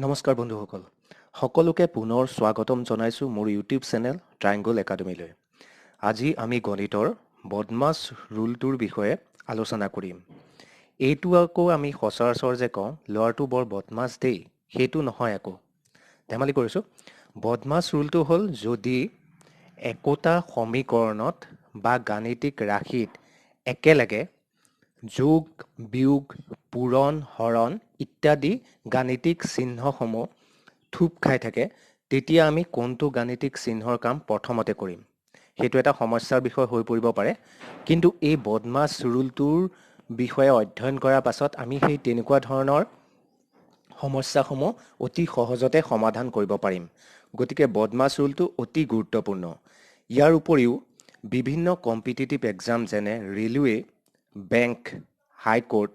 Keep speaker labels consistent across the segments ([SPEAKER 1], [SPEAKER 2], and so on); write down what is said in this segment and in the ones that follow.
[SPEAKER 1] নমস্কাৰ বন্ধুসকল সকলোকে পুনৰ স্বাগতম জনাইছোঁ মোৰ ইউটিউব চেনেল ট্ৰাইংগল একাডেমীলৈ। আজি আমি গণিতৰ বদমাছ ৰুলটোৰ বিষয়ে আলোচনা কৰিম। এইটো আকৌ আমি সচৰাচৰ যে কওঁ ল'ৰাটো বৰ বদমাছ দেই, সেইটো নহয় আকৌ, ধেমালি কৰিছোঁ। বদমাছ ৰুলটো হ'ল যদি একোটা সমীকৰণত বা গাণিতিক ৰাশিত একেলগে যোগ, বিয়োগ, পূৰণ, হৰণ ইত্যাদি গাণিতিক চিহ্নসমূহ থুপ খাই থাকে, তেতিয়া আমি কোনটো গাণিতিক চিহ্নৰ কাম প্ৰথমতে কৰিম? সেইটো এটা সমস্যাৰ বিষয় হৈ পৰিব পাৰে, কিন্তু এই বদমাছ ৰুলটোৰ বিষয়ে অধ্যয়ন কৰাৰ পাছত আমি সেই তেনেকুৱা ধৰণৰ সমস্যাসমূহ অতি সহজতে সমাধান কৰিব পাৰিম। গতিকে বদমাছ ৰুলটো অতি গুৰুত্বপূৰ্ণ। ইয়াৰ উপৰিও বিভিন্ন কম্পিটিটিভ এক্সাম যেনে ৰেলৱে, বেংক, হাইকোৰ্ট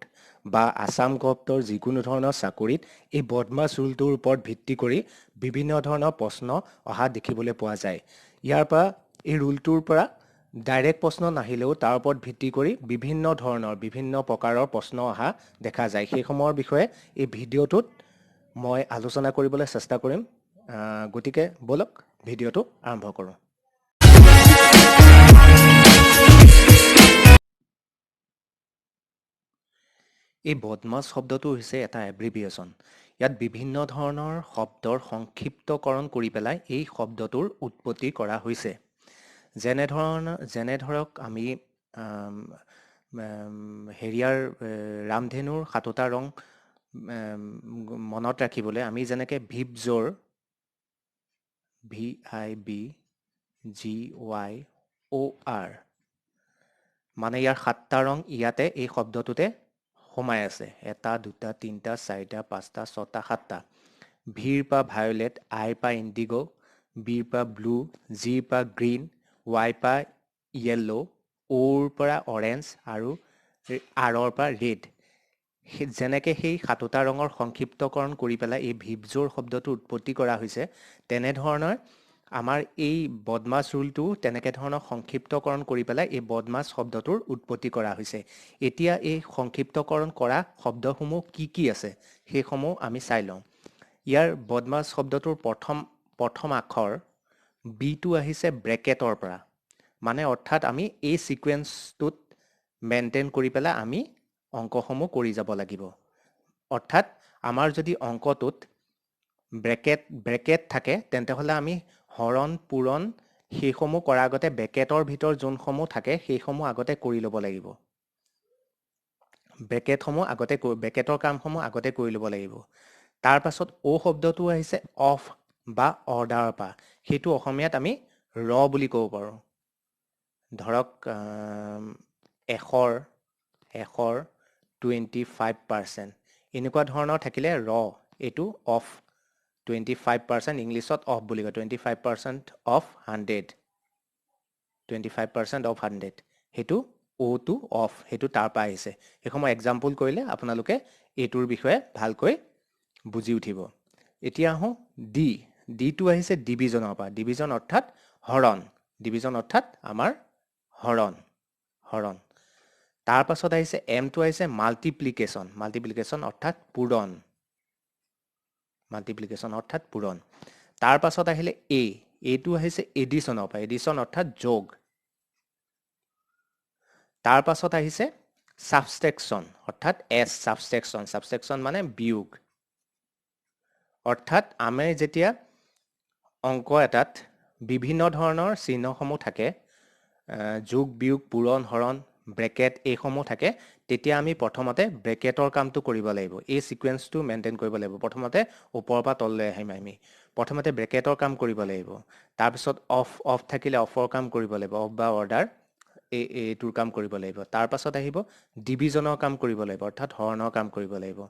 [SPEAKER 1] বা আসাম গভৰ্ণমেণ্টৰ যিকোনো ধৰণৰ চাকৰিত এই বদমাছ ৰুলটোৰ ওপৰত ভিত্তি কৰি বিভিন্ন ধৰণৰ প্ৰশ্ন অহা দেখিবলৈ পোৱা যায়। ইয়াৰ পৰা এই ৰুলটোৰ পৰা ডাইৰেক্ট প্ৰশ্ন নাহিলেও তাৰ ওপৰত ভিত্তি কৰি বিভিন্ন প্ৰকাৰৰ প্ৰশ্ন অহা দেখা যায়। সেইসমূহৰ বিষয়ে এই ভিডিঅ'টোত মই আলোচনা কৰিবলৈ চেষ্টা কৰিম। গতিকে বলক ভিডিঅ'টো আৰম্ভ কৰোঁ। এই বদমাছ শব্দটো হৈছে এটা এব্ৰিভিয়েশ্যন। ইয়াত বিভিন্ন ধৰণৰ শব্দৰ সংক্ষিপ্তকৰণ কৰি পেলাই এই শব্দটোৰ উৎপত্তি কৰা হৈছে। যেনে ধৰক আমি ৰামধেনুৰ সাতোটা ৰং মনত ৰাখিবলৈ আমি যেনেকৈ ভিপজ'ৰ VIBGYOR মানে ইয়াৰ 7টা ৰং ইয়াতে এই শব্দটোতে সোমাই আছে। 1 2 3 4 5 6 7টা। ভিৰ পৰা ভায়োলেট, আইৰ পৰা ইণ্ডিগো, বিৰ পৰা ব্লু, জিৰ পৰা গ্ৰীণ, ৱাই পৰা য়েল্লো, অ'ৰ পৰা অৰেঞ্জ আৰু আৰৰ পৰা ৰেড। যেনেকৈ সেই সাতোটা ৰঙৰ সংক্ষিপ্তকৰণ কৰি পেলাই এই ভিপজ'ৰ শব্দটো উৎপত্তি কৰা হৈছে, তেনেধৰণৰ আমাৰ এই বদমাছ ৰুলটো তেনেকৈ ধৰণৰ সংক্ষিপ্তকৰণ কৰি পেলাই এই বদমাছ শব্দটোৰ উৎপত্তি কৰা হৈছে। এতিয়া এই সংক্ষিপ্তকৰণ কৰা শব্দসমূহ কি আছে সেইসমূহ আমি চাই লওঁ। ইয়াৰ বদমাছ শব্দটোৰ প্ৰথম আখৰ বিটো আহিছে ব্ৰেকেটৰ পৰা, মানে অৰ্থাৎ আমি এই ছিকুৱেন্সটোত মেইনটেইন কৰি পেলাই আমি অংকসমূহ কৰি যাব লাগিব। অৰ্থাৎ আমাৰ যদি অংকটোত ব্ৰেকেট থাকে তেন্তে হ'লে আমি হৰণ, পূৰণ সেইসমূহ কৰাৰ আগতে ব্ৰেকেটৰ ভিতৰত যোনসমূহ থাকে সেইসমূহ আগতে কৰি ল'ব লাগিব। ব্ৰেকেটৰ কামসমূহ আগতে কৰি ল'ব লাগিব। তাৰ পাছত অ শব্দটো আহিছে অফ বা অৰ্ডাৰৰ পৰা। সেইটো অসমীয়াত আমি ৰ বুলি ক'ব পাৰোঁ। ধৰক 100ৰ 25%, এনেকুৱা ধৰণৰ থাকিলে ৰ, এইটো অফ 25%, ইংলিছত অফ বুলি কয়। 25% অফ 100, 25% অফ 100, সেইটো অ'টো অফ, সেইটো তাৰ পৰা আহিছে। সেইসমূহ এক্সাম্পল কৰিলে আপোনালোকে এইটোৰ বিষয়ে ভালকৈ বুজি উঠিব। এতিয়া আহোঁ ডিটো আহিছে ডিভিজনৰ পৰা। ডিভিজন অৰ্থাৎ হৰণ, ডিভিজন অৰ্থাৎ আমাৰ হৰণ। তাৰ পাছত আহিছে এমটো আহিছে মাল্টিপ্লিকেশ্যন অৰ্থাৎ পূৰণ। তাৰ পাছত আহিলে এইটো আহিছে এডিশ্যনৰ পৰা। এডিশ্যন অৰ্থাৎ যোগ। তাৰ পাছত আহিছে ছাবষ্ট্ৰেকশ্যন অৰ্থাৎ ছাবষ্ট্ৰেকশ্যন মানে বিয়োগ। অৰ্থাৎ আমি যেতিয়া অংক এটাত বিভিন্ন ধৰণৰ চিহ্নসমূহ থাকে, যোগ, বিয়োগ, পূৰণ, হৰণ, ব্ৰেকেট এইসমূহ থাকে, তেতিয়া আমি প্ৰথমতে ব্ৰেকেটৰ কামটো কৰিব লাগিব। এই ছিকুৱেন্সটো মেইনটেইন কৰিব লাগিব। প্ৰথমতে ওপৰৰ পৰা তললৈ আহিম আমি। প্ৰথমতে ব্ৰেকেটৰ কাম কৰিব লাগিব। তাৰপিছত অফ থাকিলে অফৰ কাম কৰিব লাগিব, অফ বা অৰ্ডাৰ এইটোৰ কাম কৰিব লাগিব। তাৰ পাছত আহিব ডিভিজনৰ কাম কৰিব লাগিব, অৰ্থাৎ হৰণৰ কাম কৰিব লাগিব।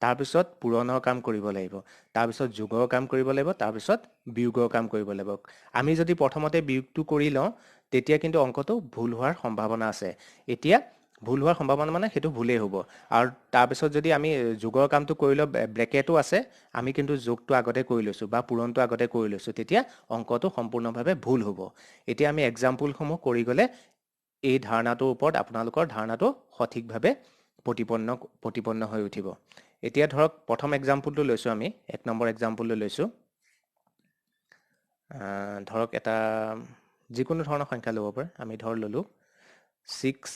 [SPEAKER 1] তাৰপিছত পূৰণৰ কাম কৰিব লাগিব। তাৰপিছত যোগৰ কাম কৰিব লাগিব। তাৰপিছত বিয়োগৰ কাম কৰিব লাগিব। আমি যদি প্ৰথমতে বিয়োগটো কৰি লওঁ তেতিয়া কিন্তু অংকটো ভুল হোৱাৰ সম্ভাৱনা আছে। এতিয়া ভুল হোৱাৰ সম্ভাৱনা মানে সেইটো ভুলেই হ'ব। আৰু তাৰপিছত যদি আমি যোগৰ কামটো কৰি লওঁ, ব্ৰেকেটো আছে, আমি কিন্তু যোগটো আগতে কৰি লৈছোঁ বা পূৰণটো আগতে কৰি লৈছোঁ, তেতিয়া অংকটো সম্পূৰ্ণভাৱে ভুল হ'ব। এতিয়া আমি এক্সাম্পলসমূহ কৰি গ'লে এই ধাৰণাটোৰ ওপৰত আপোনালোকৰ ধাৰণাটো সঠিকভাৱে প্ৰতিপন্ন হৈ উঠিব। এতিয়া ধৰক প্ৰথম এক্সাম্পলটো লৈছোঁ আমি 1 নম্বৰ এক্সাম্পলটো লৈছোঁ ধৰক এটা যিকোনো ধৰণৰ সংখ্যা ল'ব পাৰে আমি ধৰ ল'লোঁ 6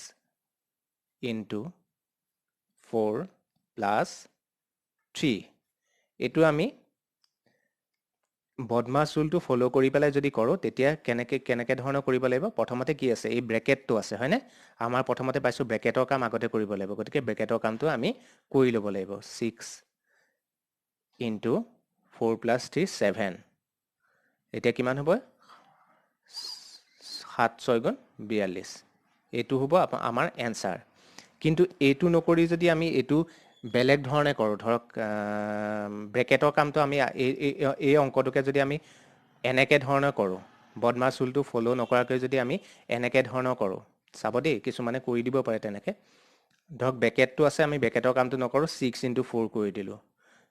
[SPEAKER 1] into 4 plus 3 এইটো আমি বদমাছ ৰুলটো ফলো কৰি পেলাই যদি কৰোঁ তেতিয়া কেনেকে ধৰণৰ কৰিব লাগিব প্ৰথমতে কি আছে এই ব্ৰেকেটটো আছে হয়নে আমাৰ প্ৰথমতে পাইছোঁ ব্ৰেকেটৰ কাম আগতে কৰিব লাগিব গতিকে ব্ৰেকেটৰ কামটো আমি কৰি ল'ব লাগিব 6 into 4 plus 3 7 এতিয়া কিমান হ'ব 7 6 গুণ 42 এইটো হ'ব আমাৰ এনসাৰ কিন্তু এইটো নকৰি যদি আমি এইটো বেলেগ ধৰণে কৰোঁ ধৰক ব্ৰেকেটৰ কামটো আমি এই অংকটোকে যদি আমি এনেকে ধৰণৰ কৰোঁ বদমাছ ৰুলটো ফলো নকৰাকৈ যদি আমি এনেকে ধৰণৰ কৰোঁ চাব দেই কিছুমানে কৰি দিব পাৰে তেনেকে ধৰক ব্ৰেকেটটো আছে আমি ব্ৰেকেটৰ কামটো নকৰোঁ 6 into 4 কৰি দিলোঁ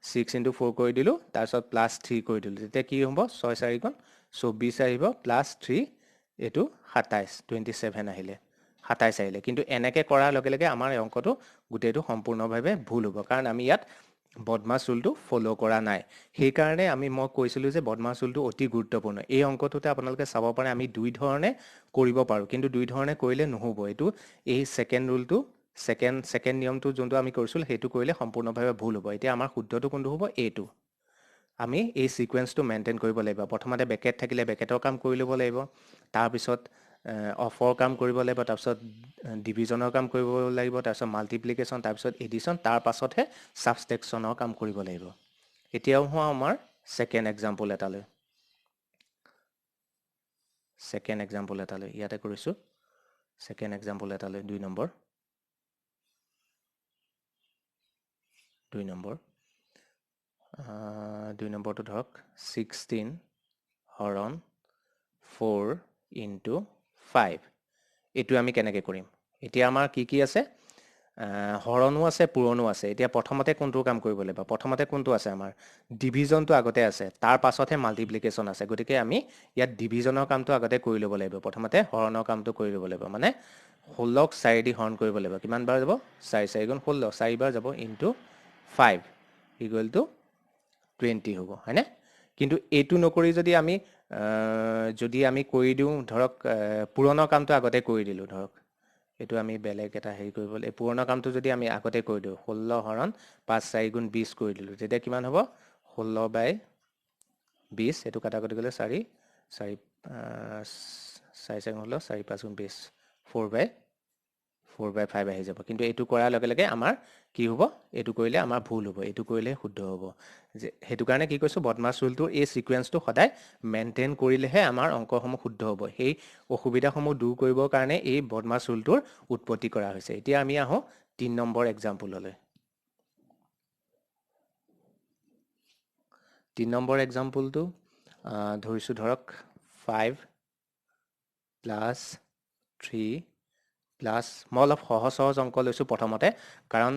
[SPEAKER 1] 6 into 4 কৰি দিলোঁ তাৰপিছত প্লাছ 3 কৰি দিলোঁ তেতিয়া কি হ'ব 6 4 গুণ 24 আহিব প্লাছ 3 এইটো 27 27 আহিলে 27 আহিলে কিন্তু এনেকে কৰাৰ লগে লগে আমাৰ এই অংকটো গোটেইটো সম্পূৰ্ণভাৱে ভুল হ'ব কাৰণ আমি ইয়াত বদমাছ ৰুলটো ফলো কৰা নাই সেই কাৰণে মই কৈছিলোঁ যে বদমাছ ৰুলটো অতি গুৰুত্বপূৰ্ণ এই অংকটোতে আপোনালোকে চাব পাৰে আমি দুই ধৰণে কৰিব পাৰোঁ কিন্তু দুই ধৰণে কৰিলে নহ'ব এইটো এই সেকেন্ড ৰুলটো সেকেন্ড নিয়মটো যোনটো আমি কৰিছিল সেইটো কৰিলে সম্পূৰ্ণভাৱে ভুল হ'ব এতিয়া আমাৰ শুদ্ধটো কোনটো হ'ব এইটো আমি এই সিকোয়েন্সটো মেইনটেইন কৰিব লাগিব প্ৰথমতে ব্ৰেকেট থাকিলে ব্ৰেকেটৰ কাম কৰি ল'ব লাগিব তাৰ পিছত অফৰ কাম কৰিব লাগিব তাৰ পিছত ডিভিজনৰ কাম কৰিব লাগিব তাৰ পিছত মাল্টিপ্লিকেশন তাৰ পিছত এডিশন তাৰ পাছতহে সাবট্ৰেকশনৰ কাম কৰিব লাগিব এতিয়াও হোৱা আমাৰ সেকেন্ড এক্সাম্পল এটালৈ ইয়াতে কৰিছো সেকেন্ড এক্সাম্পল এটালৈ 2 নম্বৰ 2 নম্বৰটো ধৰক 16 হৰণ 4 into 5 এইটো আমি কেনেকৈ কৰিম এতিয়া আমাৰ কি আছে হৰণো আছে পূৰণো আছে এতিয়া প্ৰথমতে কোনটো কাম কৰিব লাগিব প্ৰথমতে কোনটো আছে আমাৰ ডিভিজনটো আগতে আছে তাৰ পাছতহে মাল্টিপ্লিকেশন আছে গতিকে আমি ইয়াত ডিভিজনৰ কামটো আগতে কৰি ল'ব লাগিব প্ৰথমতে হৰণৰ কামটো কৰি ল'ব লাগিব মানে 16ক 4 দি হৰণ কৰিব লাগিব কিমান বাৰ যাব 4 4 গুণ 16 4 বাৰ যাব into 5 equal to 20 হ'ব হয়নে কিন্তু এইটো নকৰি যদি আমি কৰি দিওঁ ধৰক পুৰণৰ কামটো আগতে কৰি দিলোঁ ধৰক এইটো আমি বেলেগ এটা হেৰি কৰিব লাগিব পুৰণৰ কামটো যদি আমি আগতে কৰি দিওঁ 16 হৰণ 5 4 গুণ 20 কৰি দিলোঁ তেতিয়া কিমান হ'ব 16 বাই 20 এইটো কাটাকুটি গ'লে 4 4 4 গুণ 4 5 গুণ 20 4 বাই 5 আহি যাব কিন্তু এইটো কৰাৰ লগে লগে আমাৰ কি হ'ব এইটো কৰিলে আমাৰ ভুল হ'ব এইটো কৰিলে শুদ্ধ হ'ব যে হেতু কাৰণে কি কৈছো বদমাছ ৰুলটো এই সিকোয়েন্সটো সদায় মেইনটেইন কৰিলেহে আমাৰ অংকসমূহ শুদ্ধ হ'ব সেই অসুবিধাসমূহ দূৰ কৰিবৰ কাৰণে এই বদমাছ ৰুলটোৰ উৎপত্তি কৰা হৈছে এতিয়া আমি আহো 3 নম্বৰ এক্সাম্পললৈ 3 নম্বৰ এক্সাম্পলটো ধৰিছো ধৰক 5 plus 3 প্লাস মই অলপ সহজ অংক লৈছো প্ৰথমতে কাৰণ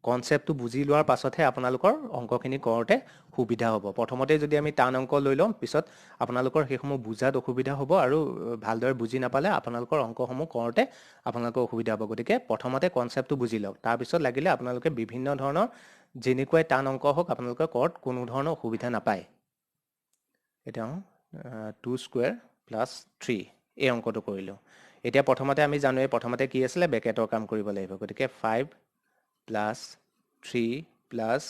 [SPEAKER 1] কনসেপ্টটো বুজি লোৱাৰ পাছতহে আপোনালোকৰ অংকখিনি কৰোঁতে সুবিধা হ'ব প্ৰথমতে যদি আমি টান অংক লৈ লম পিছত আপোনালোকৰ সেইসমূহ বুজাত অসুবিধা হ'ব আৰু ভালদৰে বুজি নাপালে আপোনালোকৰ অংকসমূহ কৰোঁতে আপোনালোকৰ অসুবিধা হ'ব গতিকে প্ৰথমতে কনসেপ্টটো বুজি লওক তাৰ পিছত লাগিলে আপোনালোকে বিভিন্ন ধৰণৰ যেনেকৈ টান অংক হওক আপোনালোকে কৰাত কোনো ধৰণৰ অসুবিধা নাপায় এটা 2 স্কয়াৰ প্লাস 3 এই অংকটো কৰিলো এতিয়া প্ৰথমতে আমি জানো প্ৰথমতে কি আছিল ব্ৰেকেটৰ কাম কৰিব লাগিব গতিকে 5 plus 3 plus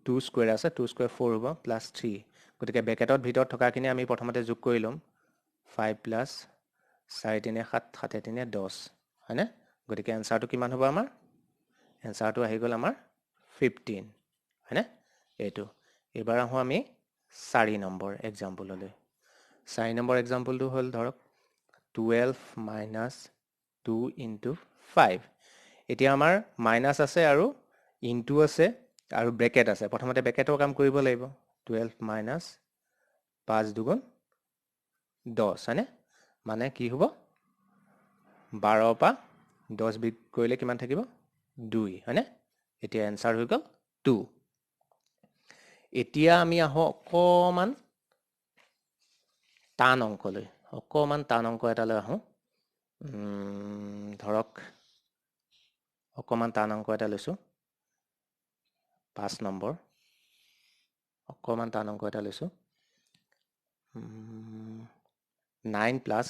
[SPEAKER 1] 2 square আছে 2 square 4 হ'ব plus 3 গতিকে ব্ৰেকেটৰ ভিতৰত থকাখিনি আমি প্ৰথমতে যোগ কৰি লম 5 plus 4 3 7 7 3 10 হয়নে গতিকে এনসাৰটো কিমান হ'ব আমাৰ এনসাৰটো আহি গ'ল আমাৰ 15 হয়নে এইটো এবাৰ আহো আমি 4 নম্বৰ এক্সাম্পললৈ 4 নম্বৰ এক্সাম্পলটো হ'ল ধৰক 12 minus 2 into 5 এতিয়া আমাৰ মাইনাস আছে আৰু ইনটু আছে আৰু ব্ৰেকেট আছে প্ৰথমতে ব্ৰেকেটৰ কাম কৰিব লাগিব 12 minus 5 দুগুণ 10 হয়নে মানে কি হ'ব 12 পা 10 বিগ কৰিলে কিমান থাকিব 2 হয়নে এতিয়া এনসাৰ হৈ গ'ল 2 এতিয়া আমি আহো অকমান টান অংকলৈ টান অংক এটালৈ আহো ধৰক অকমান টান অংক এটা লৈছো 5 নম্বৰ অকমান টান অংক এটা লৈছো 9 plus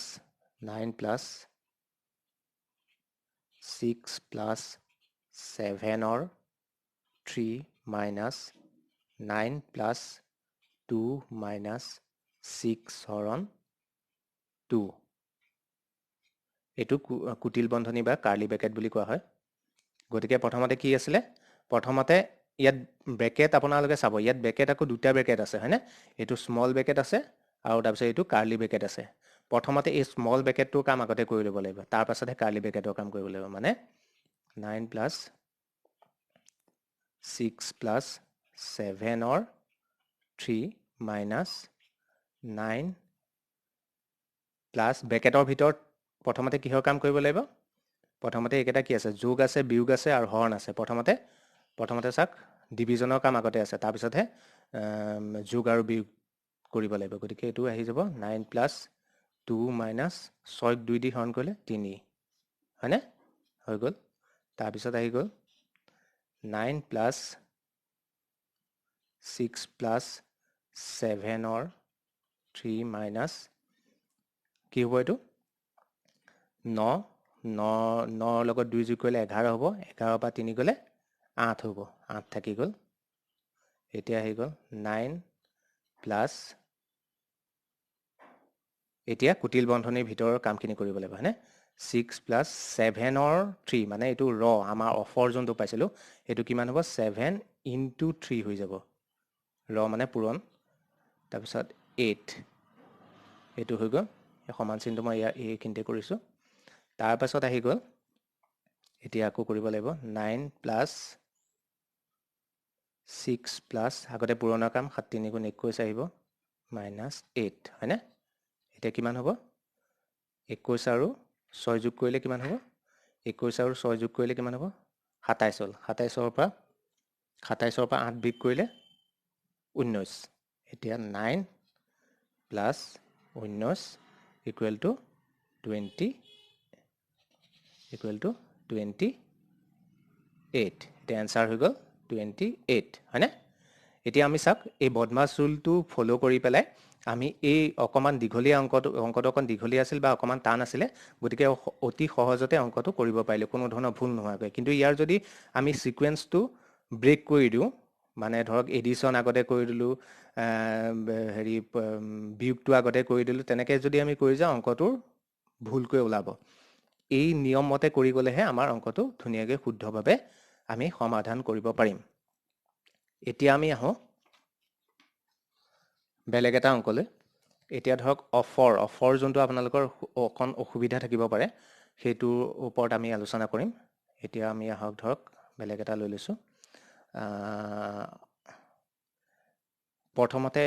[SPEAKER 1] 6 plus 7 or 3 minus 9 plus 2 minus 6 হৰণ 2 এটো কুটিল বন্ধনী বা কাৰ্লি ব্ৰেকেট বুলি কোৱা হয় গতিকে প্ৰথমতে কি আছিল প্ৰথমতে ইয়াত ব্ৰেকেট আপোনালোকে চাব ইয়াত ব্ৰেকেট আকৌ দুটা ব্ৰেকেট আছে হয়নে এটো স্মল ব্ৰেকেট আছে আৰু তাৰ পিছত এটো কাৰ্লি ব্ৰেকেট আছে প্ৰথমতে এই স্মল ব্ৰেকেটটোৰ কাম আগতে কৰি ল'ব লাগিব তাৰ পাছতহে কাৰ্লি ব্ৰেকেটৰ কাম কৰিব লাগিব মানে 9 plus 6 plus 7 or 3 minus 9 plus ব্ৰেকেটৰ ভিতৰত প্ৰথমতে কিহৰ কাম কৰিব লাগিব প্ৰথমতে একেটা কি আছে যোগ আছে বিয়োগ আছে আৰু হৰণ আছে প্ৰথমতে চাক ডিভিজনৰ কাম আগতে আছে তাৰ পিছতহে যোগ আৰু বিয়োগ কৰিব লাগিব গতিকে এটো আহি যাব 9 plus 2 minus 6 2 দি হৰণ কৰিলে 3 হয়নে হৈ গল তাৰ পিছত আহি গল 9 plus 6 plus 7 or 3 minus কি হ'ব এটো 9 লগত 2 যোগ কৰিলে 11 হ'ব 11 পৰা 3 গলে 8 হ'ব 8 থাকি গল এতিয়া আহি গল 9 plus এতিয়া কুটিল বন্ধনীৰ ভিতৰৰ কামখিনি কৰিব লাগিব হয়নে 6 plus 7 or 3 মানে এটো ৰ আমাৰ অফৰ যোনটো পাইছিলো এটো কিমান হ'ব 7 into 3 হৈ যাব ৰ মানে পূৰণ তাৰ পিছত 8 এটো হৈ গল এই সমান চিহ্নটো মই এই কিনতে কৰিছো তাৰ পাছত আহি গল এতিয়া আকৌ কৰিব লাগিব 9 plus 6 plus আগতে পূৰণৰ কাম 7 3 গুণ 21 আহিব minus 8 হয়নে এতিয়া কিমান হ'ব 21 আৰু 6 যোগ কৰিলে কিমান হ'ব 21 আৰু 6 যোগ কৰিলে কিমান হ'ব 27 হ'ল 27 ৰ পৰা 8 বিয়োগ কৰিলে 19 এতিয়া 9 plus 19 equal to 20 equal to 28 এতিয়া आंसर হৈ গল 28 হয়নে এতিয়া আমি চাক এই বদমাছ ৰুলটো ফলো কৰি পেলাই আমি এই অকমান দীঘলীয়া অংকটো অকন দীঘলীয়া আছিল বা অকমান টান আছিল গতিকে অতি সহজতে অংকটো কৰিব পাৰিলে কোনো ধৰণৰ ভুল নোহোৱাকৈ কিন্তু ইয়াৰ যদি আমি সিকোয়েন্সটো ব্ৰেক কৰি দিও মানে ধৰক এডিশন আগতে কৰি দিলু হেৰি বিয়োগটো আগতে কৰি দিলু তেনেকৈ যদি আমি কৰি যাও অংকটোৰ ভুলকৈ ওলাব এই নিয়ম মতে কৰি গলেহে আমাৰ অংকটো ধুনিয়াকৈ শুদ্ধভাৱে আমি সমাধান কৰিব পাৰিম এতিয়া আমি আহো বেলেগ এটা অংকলৈ এতিয়া ধৰক অফৰ যোনটো আপোনালোকৰ অকন অসুবিধা থাকিব পাৰে সেইটোৰ ওপৰত আমি আলোচনা কৰিম এতিয়া আমি আহক ধৰক বেলেগ এটা লৈ লৈছো প্ৰথমতে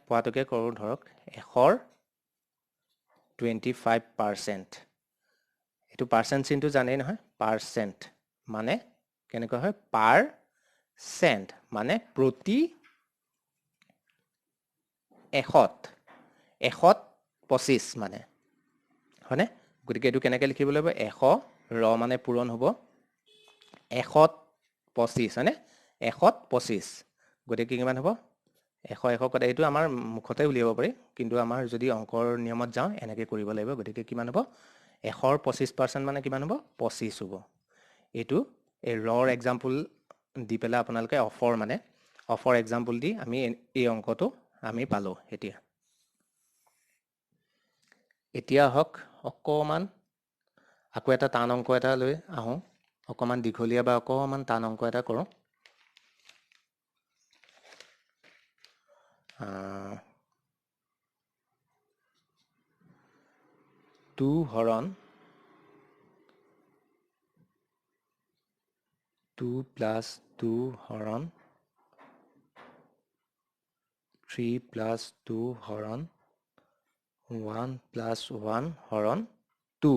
[SPEAKER 1] পোৱাটোকে কৰো ধৰক 125% এটো পাৰ্চেন্ট চিনটো জানেই নহয় পাৰ্চেন্ট মানে কেনেকৈ হয় পাৰচেন্ট মানে প্ৰতি 100 মানে হয়নে গতিকে এটো কেনেকৈ লিখিব লাগিব 100 ৰ মানে পূৰণ হ'ব 125 হয়নে 125 গতিকে কিমান হ'ব 100 কটা এইটো আমাৰ মুখতে উলিয়াব পাৰি কিন্তু আমাৰ যদি অংকৰ নিয়মত যাও এনেকৈ কৰিব লাগিব গতিকে কিমান হ'ব 125% মানে কিমান হ'ব 25 হ'ব এটো এই ৰৰ এক্সাম্পল দি পেলা আপোনালোকে অফৰ এক্সাম্পল দি আমি এই অংকটো আমি পালো এতিয়া হক অকমান আকৌ এটা টান অংক এটা লৈ আহো অকমান দীঘলীয়া বা অকমান টান অংক এটা কৰো 2 হৰণ 2 plus 2 হৰণ 3 plus 2 হৰণ 1 plus 1 হৰণ 2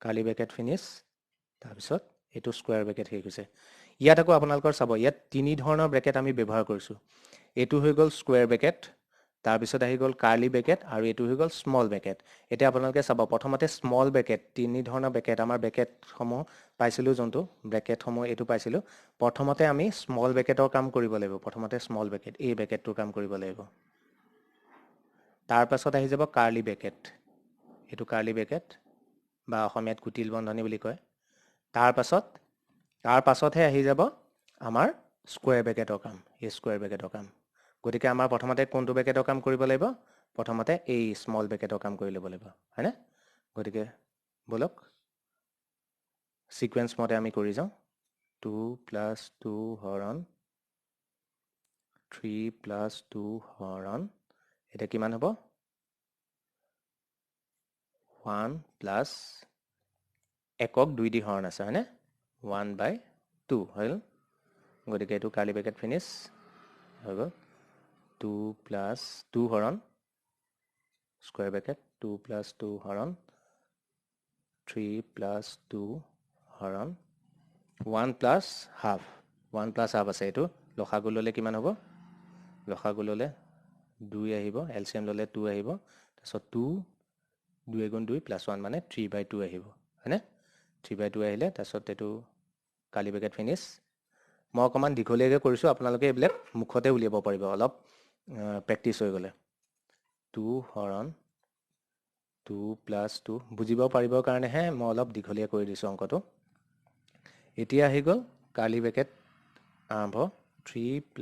[SPEAKER 1] কাৰ্লি ব্ৰেকেট ফিনিশ তাৰপিছত এটো স্কয়াৰ ব্ৰেকেট হৈ গৈছে ইয়াত আকৌ আপোনালোকৰ চাব ইয়াত তিনি ধৰণৰ ব্ৰেকেট আমি ব্যৱহাৰ কৰিছো এটো হৈ গল স্কয়াৰ ব্ৰেকেট তাৰ পিছত আহি গ'ল কাৰ্লি ব্ৰেকেট আৰু এইটো হৈ গ'ল স্মল ব্ৰেকেট এতিয়া আপোনালোকে চাব প্ৰথমতে স্মল ব্ৰেকেট তিনি ধৰণৰ ব্ৰেকেট আমাৰ ব্ৰেকেটসমূহ পাইছিলোঁ যোনটো ব্ৰেকেটসমূহ এইটো পাইছিলোঁ প্ৰথমতে আমি স্মল ব্ৰেকেটৰ কাম কৰিব লাগিব প্ৰথমতে স্মল ব্ৰেকেট এই ব্ৰেকেটটোৰ কাম কৰিব লাগিব তাৰ পাছত আহি যাব কাৰ্লি ব্ৰেকেট এইটো কাৰ্লি ব্ৰেকেট বা অসমীয়াত কুটিল বন্ধনী বুলি কয় তাৰ পাছতহে আহি যাব আমাৰ স্কোয়াৰ ব্ৰেকেটৰ কাম এই স্কোয়াৰ ব্ৰেকেটৰ কাম গতিকে আমাৰ প্ৰথমতে কোনটো ব্ৰেকেটৰ কাম কৰিব লাগিব প্ৰথমতে এই স্মল ব্ৰেকেটৰ কাম কৰি ল'ব লাগিব হয়নে গতিকে বলক সিকোয়েন্স মতে আমি কৰি যাওঁ 2 + 2 হৰণ 3 + 2 হৰণ এটা কিমান হ'ব 1 প্লাস একক 2 দি হৰণ আছে হয়নে 1/2 হল গতিকে এইটো কাৰ্লি ব্ৰেকেট ফিনিশ হৈ গ'ল 2 + 2 হৰণ স্কয়াৰ ব্ৰেকেট 2 + 2 হৰণ 3 + 2 হৰণ 1 + হাফ 1 + হাফ আছে এইটো লসাগু ললে কিমান হ'ব লসাগু ললে 2 আহিব এলচিএম ললে 2 আহিব তাৰপিছত 2 2 * 2 + 1 মানে 3/2 আহিব হয়নে 3/2 আহিলে তাৰপিছত এইটো কাৰ্লি ব্ৰেকেট ফিনিশ মই অকমান দীঘলীয়াকৈ কৰিছোঁ আপোনালোকে এইবিলাক মুখতে উলিয়াব পাৰিব অলপ প্ৰেক্টিছ হৈ গ'লে 2 হৰণ 2 + 2 বুজিব পাৰিবৰ কাৰণেহে মই অলপ দীঘলীয়া কৰি দিছোঁ অংকটো এতিয়া আহি গ'ল কাৰ্লি ব্ৰেকেট আৰম্ভ 3 +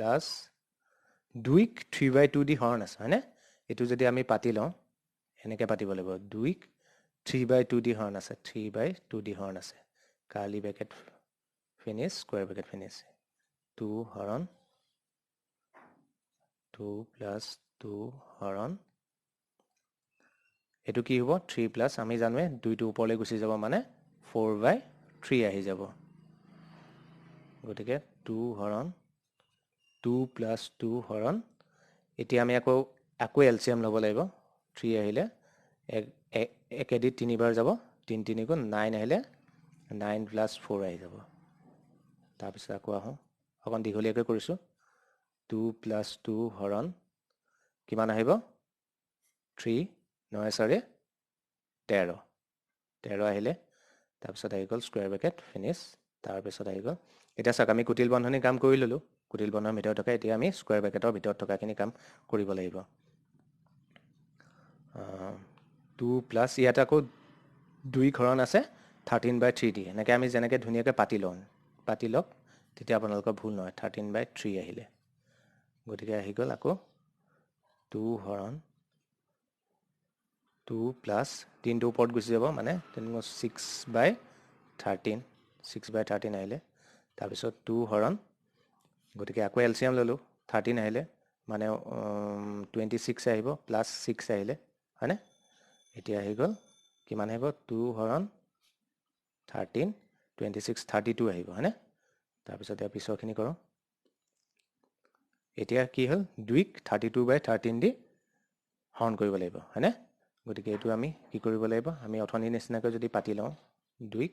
[SPEAKER 1] 2 ক 3/2 দি হৰণ আছে হয়নে এইটো যদি আমি পাতি লওঁ এনেকৈ পাতিব লাগিব 2 ক 3/2 দি হৰণ আছে 3/2 দি হৰণ আছে curly bracket finish square bracket finish 2 হৰণ 2 + 2 হৰণ এইটো কি হ'ব 3 প্লাস আমি জানোৱে 2 টো ওপৰলৈ গুচি যাব মানে 4/3 আহি যাব গতিকে 2 হৰণ 2 + 2 হৰণ এতিয়া আমি আকৌ এলচিএম ল'ব লাগিব 3 আহিলে একেদি তিনিবাৰ যাব 3 3 গুণ 9 আহিলে 9 + 4 আহি যাব তাৰপিছত আকৌ আহোঁ অকণ দীঘলীয়াকৈ কৰিছোঁ 2 + 2 হৰণ কিমান আহিব 3 9 4 13 13 আহিলে তাৰপিছত আহি গ'ল স্কয়াৰ ব্ৰেকেট ফিনিশ তাৰপিছত আহি গ'ল এতিয়া চাওক আমি কুটিল বন্ধনী কাম কৰি ললোঁ কুটিল বন্ধনীৰ ভিতৰত থকা এতিয়া আমি স্কয়াৰ ব্ৰেকেটৰ ভিতৰত থকাখিনি কাম কৰিব লাগিব 2 প্লাস ইয়াত আকৌ 2 হৰণ আছে 13/3 দি এনেকৈ আমি যেনেকৈ ধুনীয়াকৈ পাতি লওক তেতিয়া আপোনালোকৰ ভুল নহয় 13/3 আহিলে গতিকে আহি গ'ল আকৌ 2 হৰণ 2 প্লাস 3 টো ওপৰত গুচি যাব মানে 6/13 6/13 আহিলে তাৰপিছত 2 হৰণ গতিকে আকৌ এলচিএম ললোঁ 13 আহিলে মানে 26 আহিব প্লাস 6 আহিলে হয়নে এতিয়া আহি গ'ল কিমান আহিব 2 হৰণ 13 26 32 আহিব হয়নে তাৰপিছত ইয়াৰ পিছৰখিনি কৰোঁ এতিয়া কি হ'ল 2 ক 32/13 দি হৰণ কৰিব লাগিব হয়নে গতিকে এইটো আমি কি কৰিব লাগিব আমি অথনি নিচিনাকৈ যদি পাতি লওঁ 2 ক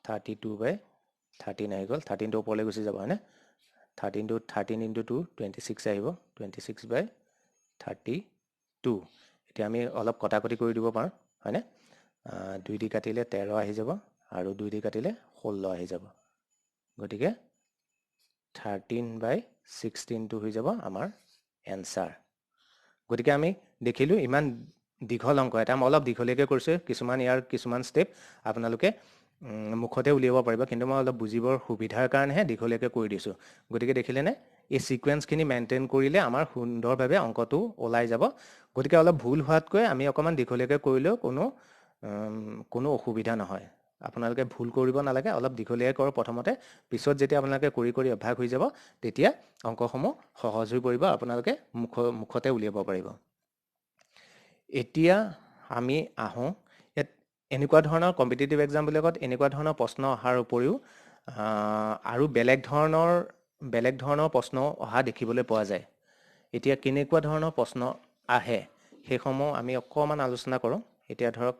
[SPEAKER 1] 32/13 আহি গ'ল 13 টো ওপৰলৈ গুচি যাব হয়নে 13 × 2 26 আহিব 26/32 এতিয়া আমি অলপ কটাকটি কৰি দিব পাৰোঁ হয়নে 2 দি কাটিলে 13 আহি যাব আৰু 2 দি কাটিলে 16 আহি যাব গতিকে 13/16 টো হৈ যাব আমাৰ এনসাৰ গতিকে আমি দেখিলো ইমান দীঘল অংক এটা মই অলপ দীঘলীয়াকৈ কৰিছোঁ কিছুমান ষ্টেপ আপোনালোকে মুখতে উলিয়াব পাৰিব কিন্তু মই অলপ বুজিবৰ সুবিধাৰ কাৰণেহে দীঘলীয়াকৈ কৰি দিছোঁ গতিকে দেখিলেনে এই সিকোয়েন্সখিনি মেইনটেইন কৰিলে আমাৰ সুন্দৰভাৱে অংকটো ওলাই যাব গতিকে অলপ ভুল হোৱাতকৈ আমি অকমান দীঘলীয়াকৈ কৰিলেও কোনো অসুবিধা নহয় আপোনালোকে ভুল কৰিব নালাগে অলপ দীঘলীয়াকৈ কৰক প্ৰথমতে পিছত যেতিয়া আপোনালোকে কৰি অভ্যাস হৈ যাব তেতিয়া অংকসমূহ সহজ হৈ পৰিব আপোনালোকে মুখতে উলিয়াব পাৰিব এতিয়া আমি আহোঁ এনেকুৱা ধৰণৰ কম্পিটিটিভ এক্সামবিলাকত এনেকুৱা ধৰণৰ প্ৰশ্ন অহাৰ উপৰিও আৰু বেলেগ ধৰণৰ প্ৰশ্ন অহা দেখিবলৈ পোৱা যায় এতিয়া কেনেকুৱা ধৰণৰ প্ৰশ্ন আহে সেইসমূহ আমি অকমান আলোচনা কৰোঁ এতিয়া ধৰক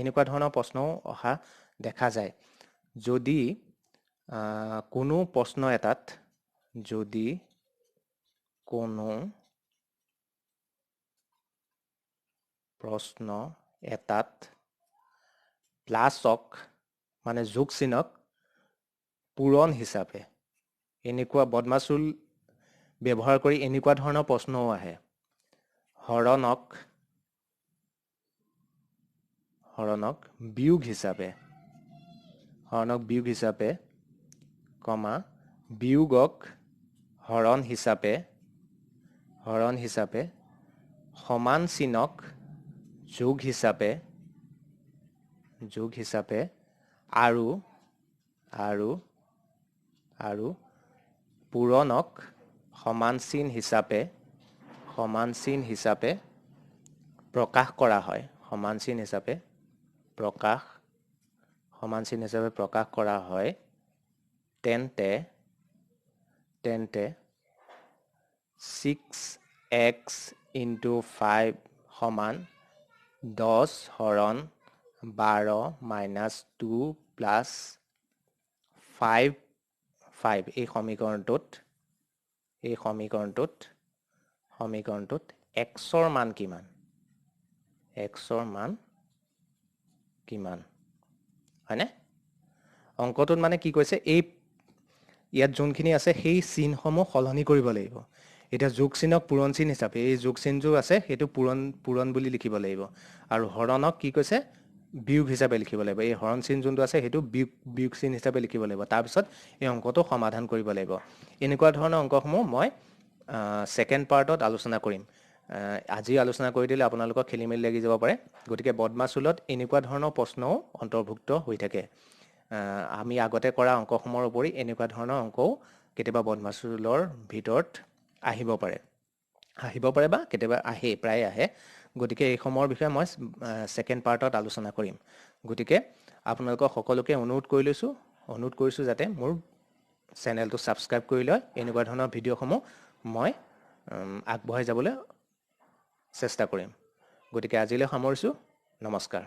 [SPEAKER 1] এনেকুৱা ধৰণৰ প্ৰশ্নও অহা দেখা যায় যদি কোনো প্ৰশ্ন এটাত যদি কোনো প্ৰশ্ন এটাত প্লাছক মানে যোগ চিহ্নক পূৰণ হিচাপে এনেকুৱা বদমাছ ৰুল ব্যৱহাৰ কৰি এনেকুৱা ধৰণৰ প্ৰশ্নও আহে। হৰণক বিয়োগ হিচাপে কমা বিয়োগক হৰণ হিচাপে সমান চিহ্নক যোগ হিচাপে আৰু পূৰণক সমান চিন হিচাপে প্ৰকাশ কৰা হয়। সমান চিন হিচাপে প্ৰকাশ কৰা হয়। তেন্তে 6x * 5 সমান 10 হৰণ 12 - 2 + 5 এই সমীকৰণটোত xৰ মান কিমান? হয়নে? অংকটোত মানে কি কৈছে, এই ইয়াত যোনখিনি আছে সেই চিনসমূহ সলনি কৰিব লাগিব। এতিয়া যোগ চিহ্নক পূৰণ চিন হিচাপে এই যোগ চিহ্নটো আছে সেইটো পূৰণ বুলি লিখিব লাগিব। আৰু হৰণক কি কৈছে, বিয়োগ হিচাপে লিখিব লাগিব। এই হৰণ চিন যোনটো আছে সেইটো বিয়োগ চিন হিচাপে লিখিব লাগিব। তাৰপিছত এই অংকটো সমাধান কৰিব লাগিব। এনেকুৱা ধৰণৰ অংকসমূহ মই ছেকেণ্ড পাৰ্টত আলোচনা কৰিম। আজি আলোচনা কৰি দিলে আপোনালোকৰ খেলি মেলি লাগি যাব পাৰে। গতিকে বদমাছ ৰুলত এনেকুৱা ধৰণৰ প্ৰশ্নও অন্তৰ্ভুক্ত হৈ থাকে। আমি আগতে কৰা অংকসমূহৰ উপৰি এনেকুৱা ধৰণৰ অংকও কেতিয়াবা বদমাছ ৰুলৰ ভিতৰত আহিব পাৰে বা কেতিয়াবা প্ৰায় আহে। গতিকে এইসমূহৰ বিষয়ে মই ছেকেণ্ড পাৰ্টত আলোচনা কৰিম। গতিকে আপোনালোকক সকলোকে অনুৰোধ কৰিছোঁ যাতে মোৰ চেনেলটো ছাবস্ক্ৰাইব কৰি লয়। এনেকুৱা ধৰণৰ ভিডিঅ'সমূহ মই আগবঢ়াই যাবলৈ চেষ্টা কৰিম। গতিকে আজিলৈ সামৰিছোঁ। নমস্কাৰ।